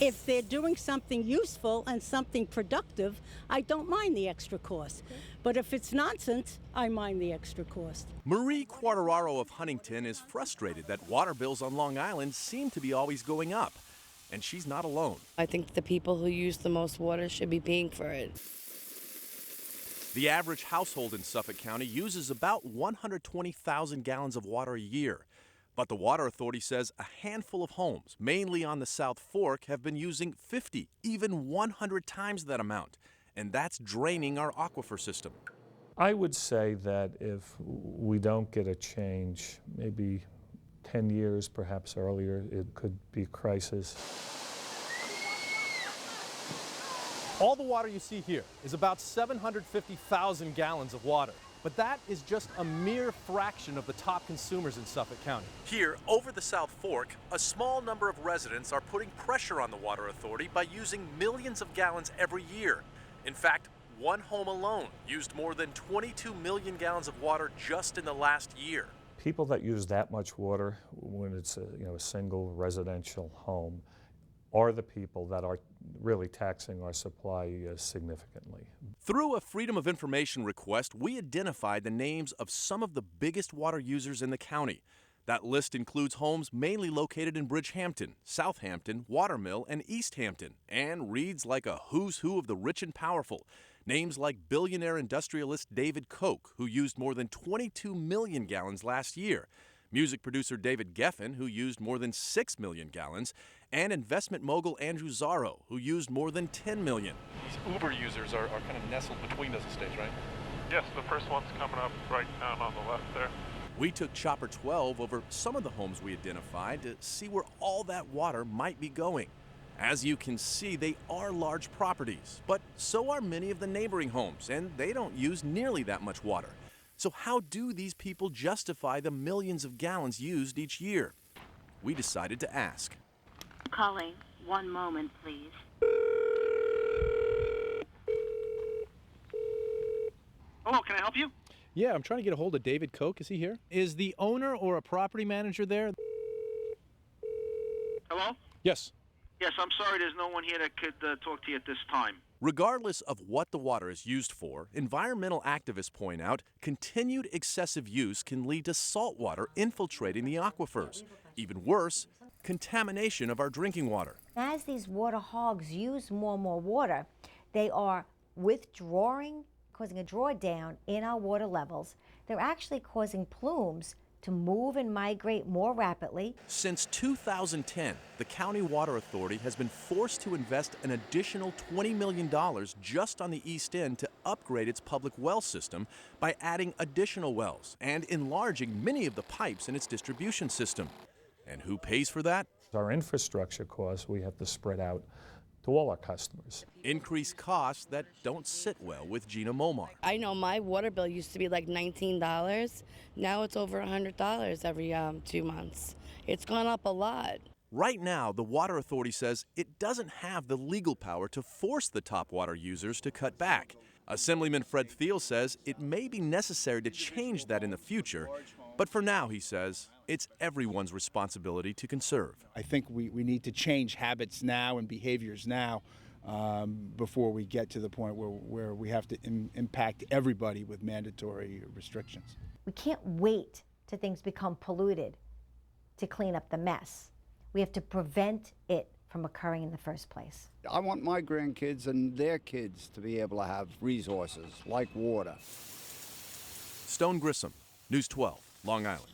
If they're doing something useful and something productive, I don't mind the extra cost. But if it's nonsense, I mind the extra cost. Marie Quartararo of Huntington is frustrated that water bills on Long Island seem to be always going up. And she's not alone. I think the people who use the most water should be paying for it. The average household in Suffolk County uses about 120,000 gallons of water a year. But the Water Authority says a handful of homes, mainly on the South Fork, have been using 50, even 100 times that amount. And that's draining our aquifer system. I would say that if we don't get a change, maybe 10 years, perhaps earlier, it could be a crisis. All the water you see here is about 750,000 gallons of water. But that is just a mere fraction of the top consumers in Suffolk County. Here, over the South Fork, a small number of residents are putting pressure on the Water Authority by using millions of gallons every year. In fact, one home alone used more than 22 million gallons of water just in the last year. People that use that much water when it's a single residential home are the people that are really taxing our supply significantly. Through a Freedom of Information request, we identified the names of some of the biggest water users in the county. That list includes homes mainly located in Bridgehampton, Southampton, Watermill, and East Hampton, and reads like a who's who of the rich and powerful. Names like billionaire industrialist David Koch, who used more than 22 million gallons last year, music producer David Geffen, who used more than 6 million gallons, and investment mogul Andrew Zarro, who used more than 10 million. These Uber users are kind of nestled between those estates, right? Yes, the first one's coming up right down on the left there. We took Chopper 12 over some of the homes we identified to see where all that water might be going. As you can see, they are large properties, but so are many of the neighboring homes, and they don't use nearly that much water. So how do these people justify the millions of gallons used each year? We decided to ask. Calling. 1 moment, please. Hello, can I help you? Yeah, I'm trying to get a hold of David Koch. Is he here? Is the owner or a property manager there? Hello? Yes. Yes, I'm sorry there's no one here that could talk to you at this time. Regardless of what the water is used for, environmental activists point out continued excessive use can lead to salt water infiltrating the aquifers. Even worse, contamination of our drinking water. As these water hogs use more and more water, they are withdrawing, causing a drawdown in our water levels. They're actually causing plumes to move and migrate more rapidly. Since 2010, the County Water Authority has been forced to invest an additional $20 million just on the East End to upgrade its public well system by adding additional wells and enlarging many of the pipes in its distribution system. And who pays for that? Our infrastructure costs we have to spread out to all our customers. Increased costs that don't sit well with Gina Momar. I know my water bill used to be like $19. Now it's over $100 every 2 months. It's gone up a lot. Right now, the Water Authority says it doesn't have the legal power to force the top water users to cut back. Assemblyman Fred Thiel says it may be necessary to change that in the future, but for now, he says, it's everyone's responsibility to conserve. I think we need to change habits now and behaviors now before we get to the point where we have to impact everybody with mandatory restrictions. We can't wait till things become polluted to clean up the mess. We have to prevent it from occurring in the first place. I want my grandkids and their kids to be able to have resources like water. Stone Grissom, News 12, Long Island.